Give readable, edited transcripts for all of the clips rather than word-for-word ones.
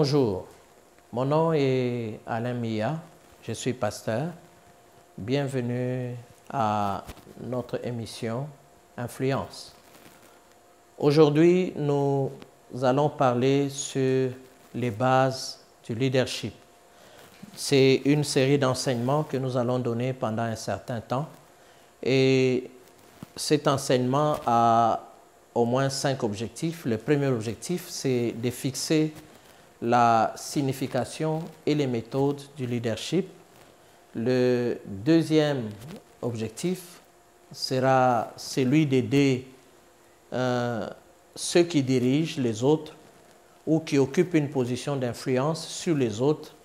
Bonjour, mon nom est Alain Mia, je suis pasteur. Bienvenue à notre émission Influence. Aujourd'hui, nous allons parler sur les bases du leadership. C'est une série d'enseignements que nous allons donner pendant un certain temps. Et cet enseignement a au moins 5 objectifs. Le premier objectif, c'est de fixer la signification et les méthodes du leadership. Le deuxième objectif sera celui d'aider ceux qui dirigent les autres ou qui occupent une position d'influence sur les autres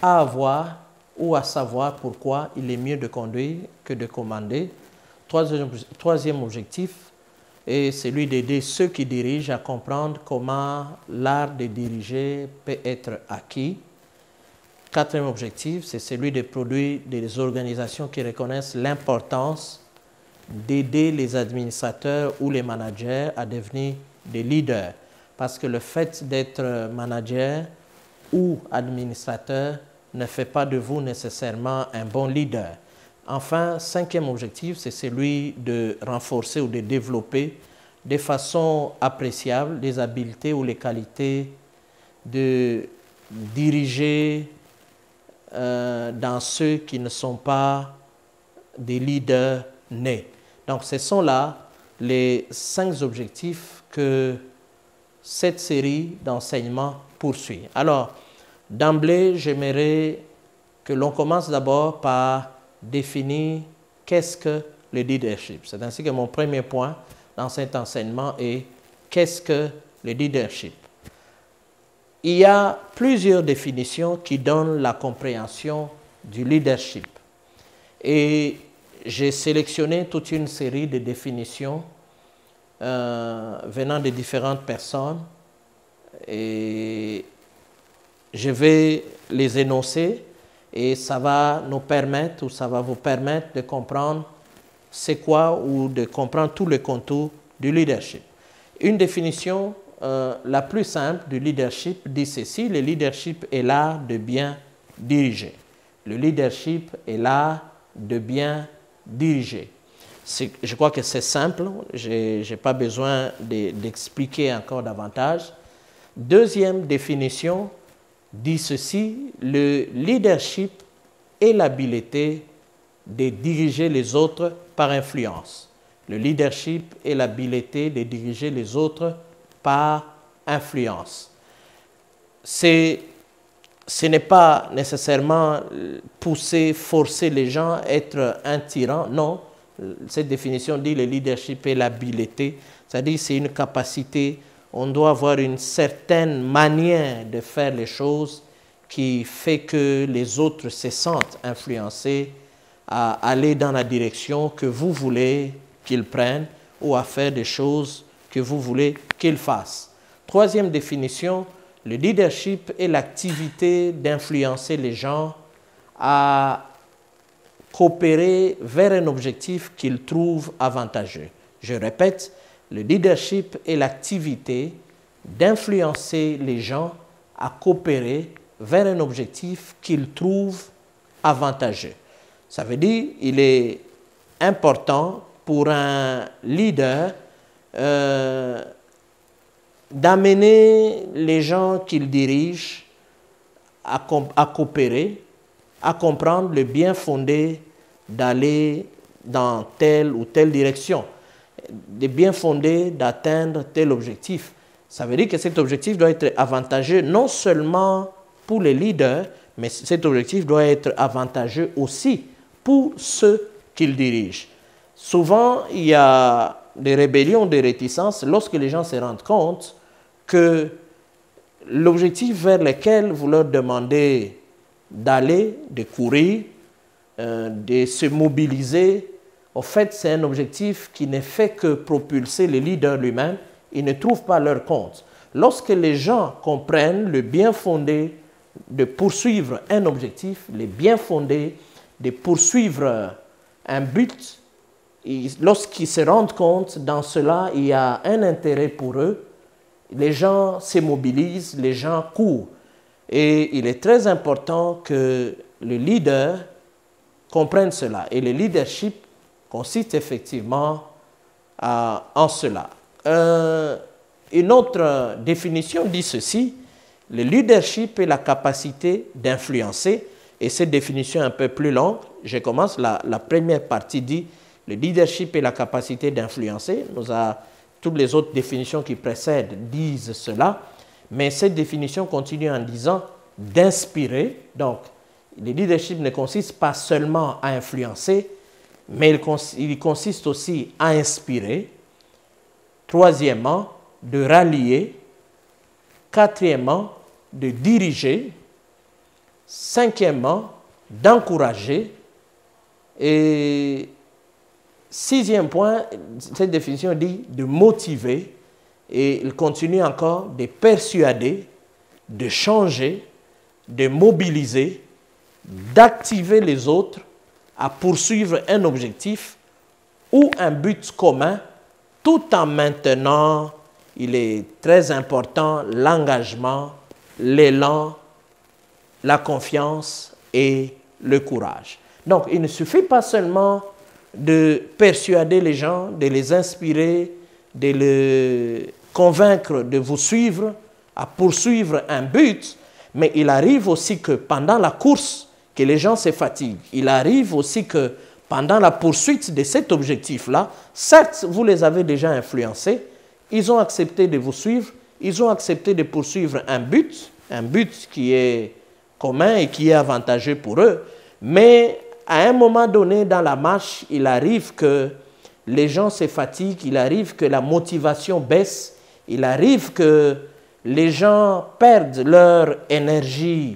à avoir ou à savoir pourquoi il est mieux de conduire que de commander. Troisième objectif est celui d'aider ceux qui dirigent à comprendre comment l'art de diriger peut être acquis. Quatrième objectif, c'est celui de produire des organisations qui reconnaissent l'importance d'aider les administrateurs ou les managers à devenir des leaders. Parce que le fait d'être manager ou administrateur ne fait pas de vous nécessairement un bon leader. Enfin, cinquième objectif, c'est celui de renforcer ou de développer de façon appréciable les habiletés ou les qualités de diriger dans ceux qui ne sont pas des leaders nés. Donc, ce sont là les 5 objectifs que cette série d'enseignements poursuit. Alors, d'emblée, j'aimerais que l'on commence d'abord par définir qu'est-ce que le leadership. C'est ainsi que mon premier point dans cet enseignement est qu'est-ce que le leadership. Il y a plusieurs définitions qui donnent la compréhension du leadership. Et j'ai sélectionné toute une série de définitions venant de différentes personnes et je vais les énoncer et ça va nous permettre ou ça va vous permettre de comprendre c'est quoi ou de comprendre tout le contour du leadership. Une définition la plus simple du leadership dit ceci: le leadership est l'art de bien diriger. Le leadership est l'art de bien diriger. Je crois que c'est simple, je n'ai pas besoin d'expliquer encore davantage. Deuxième définition dit ceci: le leadership est l'habileté de diriger les autres par influence. Le leadership est l'habileté de diriger les autres par influence. Ce n'est pas nécessairement pousser, forcer les gens à être un tyran, non. Cette définition dit le leadership est l'habileté, c'est-à-dire c'est une capacité, on doit avoir une certaine manière de faire les choses qui fait que les autres se sentent influencés à aller dans la direction que vous voulez qu'ils prennent ou à faire des choses que vous voulez qu'ils fassent. Troisième définition, le leadership est l'activité d'influencer les gens à coopérer vers un objectif qu'ils trouvent avantageux. Je répète, le leadership est l'activité d'influencer les gens à coopérer vers un objectif qu'ils trouvent avantageux. Ça veut dire qu'il est important pour un leader d'amener les gens qu'il dirige à coopérer, à comprendre le bien fondé d'aller dans telle ou telle direction, le bien fondé d'atteindre tel objectif. Ça veut dire que cet objectif doit être avantageux non seulement pour les leaders, mais cet objectif doit être avantageux aussi pour ceux qu'il dirige. Souvent, il y a des rébellions, des réticences lorsque les gens se rendent compte que l'objectif vers lequel vous leur demandez d'aller, de courir, de se mobiliser, en fait, c'est un objectif qui ne fait que propulser le leader lui-même. Ils ne trouvent pas leur compte. Lorsque les gens comprennent le bien fondé de poursuivre un objectif, le bien fondé de poursuivre un but, lorsqu'ils se rendent compte, dans cela, il y a un intérêt pour eux, les gens se mobilisent, les gens courent. Et il est très important que le leader comprenne cela. Et le leadership consiste effectivement en cela. Une autre définition dit ceci: le leadership est la capacité d'influencer. Et cette définition est un peu plus longue. Je commence, la première partie dit: le leadership est la capacité d'influencer. Toutes les autres définitions qui précèdent disent cela. Mais cette définition continue en disant d'inspirer. Donc, le leadership ne consiste pas seulement à influencer, mais il consiste aussi à inspirer. Troisièmement, de rallier. Quatrièmement, de diriger. Cinquièmement, d'encourager. Et sixième point, cette définition dit de motiver. Et il continue encore de persuader, de changer, de mobiliser, d'activer les autres à poursuivre un objectif ou un but commun, tout en maintenant, il est très important, l'engagement, l'élan, la confiance et le courage. Donc, il ne suffit pas seulement de persuader les gens, de les inspirer, de les convaincre de vous suivre, à poursuivre un but, mais il arrive aussi que pendant la course, que les gens se fatiguent. Il arrive aussi que pendant la poursuite de cet objectif-là, certes, vous les avez déjà influencés, ils ont accepté de vous suivre, ils ont accepté de poursuivre un but qui est commun et qui est avantageux pour eux, mais à un moment donné dans la marche, il arrive que les gens se fatiguent, il arrive que la motivation baisse, il arrive que les gens perdent leur énergie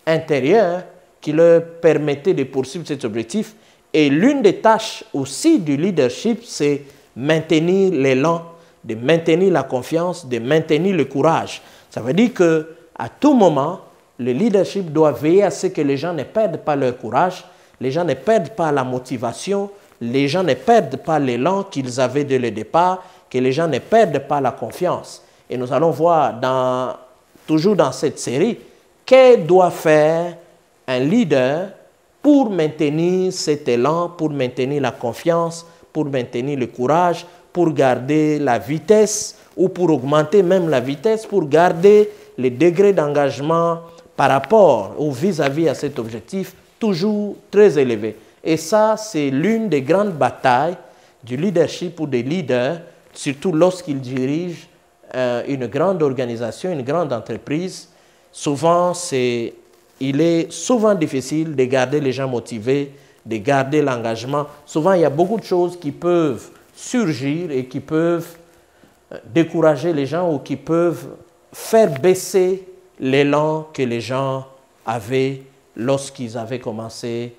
intérieure qui leur permettait de poursuivre cet objectif. Et l'une des tâches aussi du leadership, c'est maintenir l'élan, de maintenir la confiance, de maintenir le courage. Ça veut dire qu'à tout moment, le leadership doit veiller à ce que les gens ne perdent pas leur courage, les gens ne perdent pas la motivation, les gens ne perdent pas l'élan qu'ils avaient dès le départ, que les gens ne perdent pas la confiance. Et nous allons voir toujours dans cette série, que doit faire un leader pour maintenir cet élan, pour maintenir la confiance, pour maintenir le courage, pour garder la vitesse ou pour augmenter même la vitesse, pour garder les degrés d'engagement par rapport ou vis-à-vis à cet objectif toujours très élevé. Et ça, c'est l'une des grandes batailles du leadership ou des leaders, surtout lorsqu'ils dirigent une grande organisation, une grande entreprise. Souvent, il est souvent difficile de garder les gens motivés, de garder l'engagement. Souvent, il y a beaucoup de choses qui peuvent surgir et qui peuvent décourager les gens ou qui peuvent faire baisser l'élan que les gens avaient lorsqu'ils avaient commencé,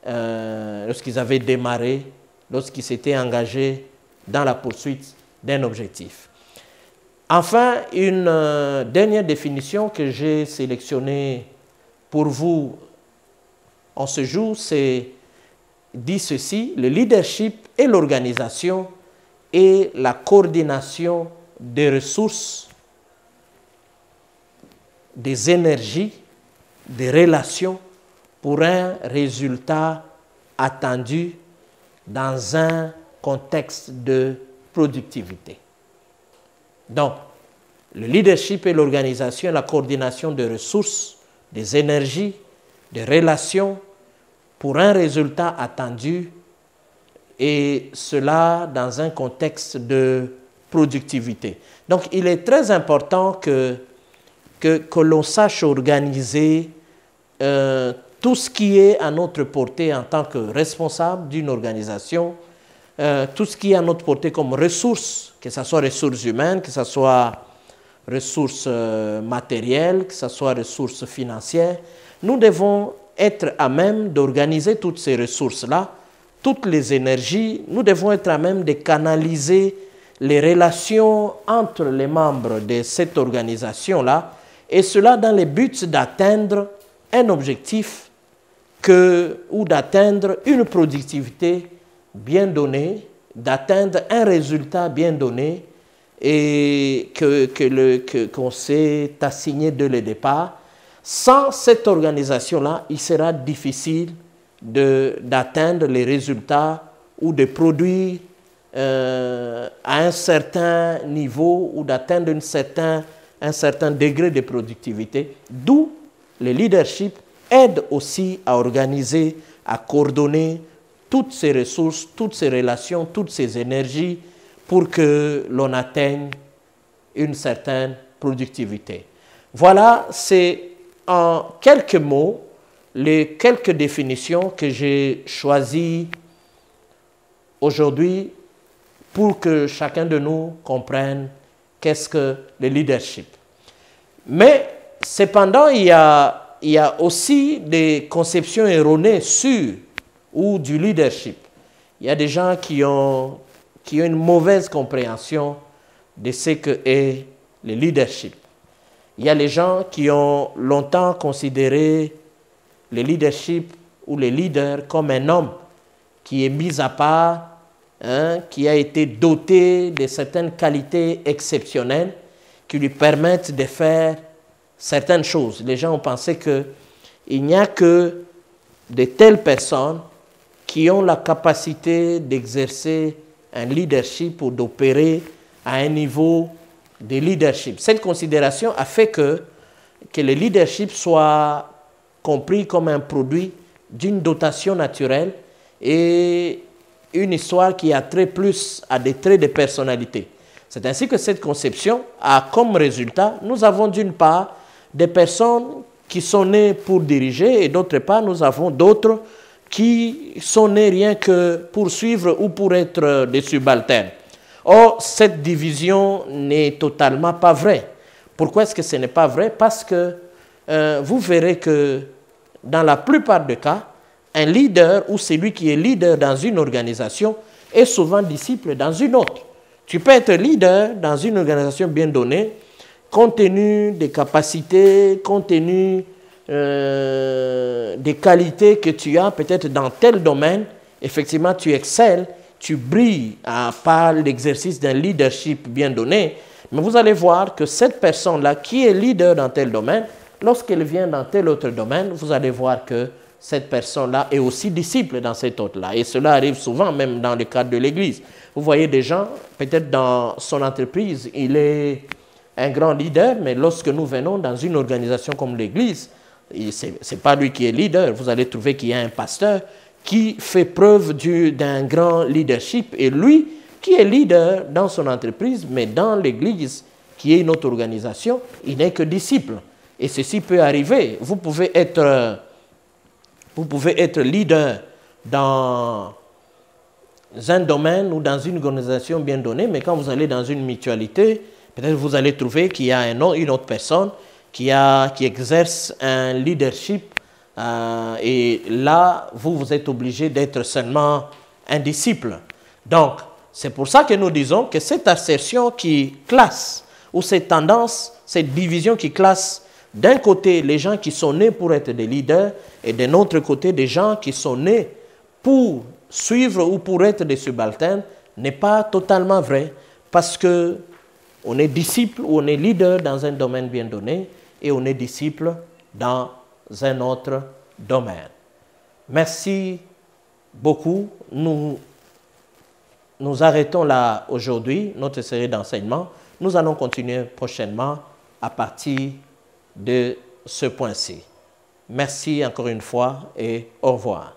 lorsqu'ils avaient démarré, lorsqu'ils s'étaient engagés dans la poursuite d'un objectif. Enfin, une dernière définition que j'ai sélectionnée pour vous en ce jour, dit ceci: le leadership est l'organisation et la coordination des ressources, des énergies, des relations pour un résultat attendu dans un contexte de productivité. Donc, le leadership est l'organisation et la coordination des ressources, des énergies, des relations pour un résultat attendu, et cela dans un contexte de productivité. Donc, il est très important que l'on sache organiser tout ce qui est à notre portée en tant que responsable d'une organisation, tout ce qui est à notre portée comme ressources, que ce soit ressources humaines, que ce soit ressources matérielles, que ce soit ressources financières. Nous devons être à même d'organiser toutes ces ressources-là, toutes les énergies. Nous devons être à même de canaliser les relations entre les membres de cette organisation-là, et cela dans le but d'atteindre un objectif ou d'atteindre une productivité bien donnée, d'atteindre un résultat bien donné et qu'on s'est assigné dès le départ. Sans cette organisation-là, il sera difficile d'atteindre les résultats ou de produire à un certain niveau ou d'atteindre un certain degré de productivité, d'où le leadership aide aussi à organiser, à coordonner toutes ces ressources, toutes ces relations, toutes ces énergies pour que l'on atteigne une certaine productivité. Voilà, c'est en quelques mots les quelques définitions que j'ai choisies aujourd'hui pour que chacun de nous comprenne qu'est-ce que le leadership. Mais cependant, il y a aussi des conceptions erronées sur ou du leadership. Il y a des gens qui ont une mauvaise compréhension de ce qu'est le leadership. Il y a les gens qui ont longtemps considéré le leadership ou le leader comme un homme qui est mis à part, qui a été doté de certaines qualités exceptionnelles qui lui permettent de faire certaines choses. Les gens ont pensé qu'il n'y a que de telles personnes qui ont la capacité d'exercer un leadership ou d'opérer à un niveau de leadership. Cette considération a fait que le leadership soit compris comme un produit d'une dotation naturelle et une histoire qui a trait plus à des traits de personnalité. C'est ainsi que cette conception a comme résultat, nous avons d'une part des personnes qui sont nées pour diriger et d'autre part, nous avons d'autres qui sont nées rien que pour suivre ou pour être des subalternes. Or, cette division n'est totalement pas vraie. Pourquoi est-ce que ce n'est pas vrai? Parce que vous verrez que dans la plupart des cas, un leader ou celui qui est leader dans une organisation est souvent disciple dans une autre. Tu peux être leader dans une organisation bien donnée, compte tenu des capacités, compte tenu des qualités que tu as peut-être dans tel domaine. Effectivement, tu excelles, tu brilles par l'exercice d'un leadership bien donné. Mais vous allez voir que cette personne-là qui est leader dans tel domaine, lorsqu'elle vient dans tel autre domaine, vous allez voir que cette personne-là est aussi disciple dans cet autre-là. Et cela arrive souvent, même dans le cadre de l'Église. Vous voyez des gens, peut-être dans son entreprise, il est un grand leader, mais lorsque nous venons dans une organisation comme l'Église, ce n'est pas lui qui est leader. Vous allez trouver qu'il y a un pasteur qui fait preuve d'un grand leadership. Et lui, qui est leader dans son entreprise, mais dans l'Église, qui est une autre organisation, il n'est que disciple. Et ceci peut arriver. Vous pouvez être leader dans un domaine ou dans une organisation bien donnée, mais quand vous allez dans une mutualité, peut-être vous allez trouver qu'il y a une autre personne qui exerce un leadership et là, vous êtes obligé d'être seulement un disciple. Donc, c'est pour ça que nous disons que cette assertion qui classe, ou cette tendance, cette division qui classe d'un côté les gens qui sont nés pour être des leaders et d'un autre côté des gens qui sont nés pour suivre ou pour être des subalternes, n'est pas totalement vrai parce que on est disciple ou on est leader dans un domaine bien donné et on est disciple dans un autre domaine. Merci beaucoup. Nous arrêtons là aujourd'hui notre série d'enseignements. Nous allons continuer prochainement à partir de ce point-ci. Merci encore une fois et au revoir.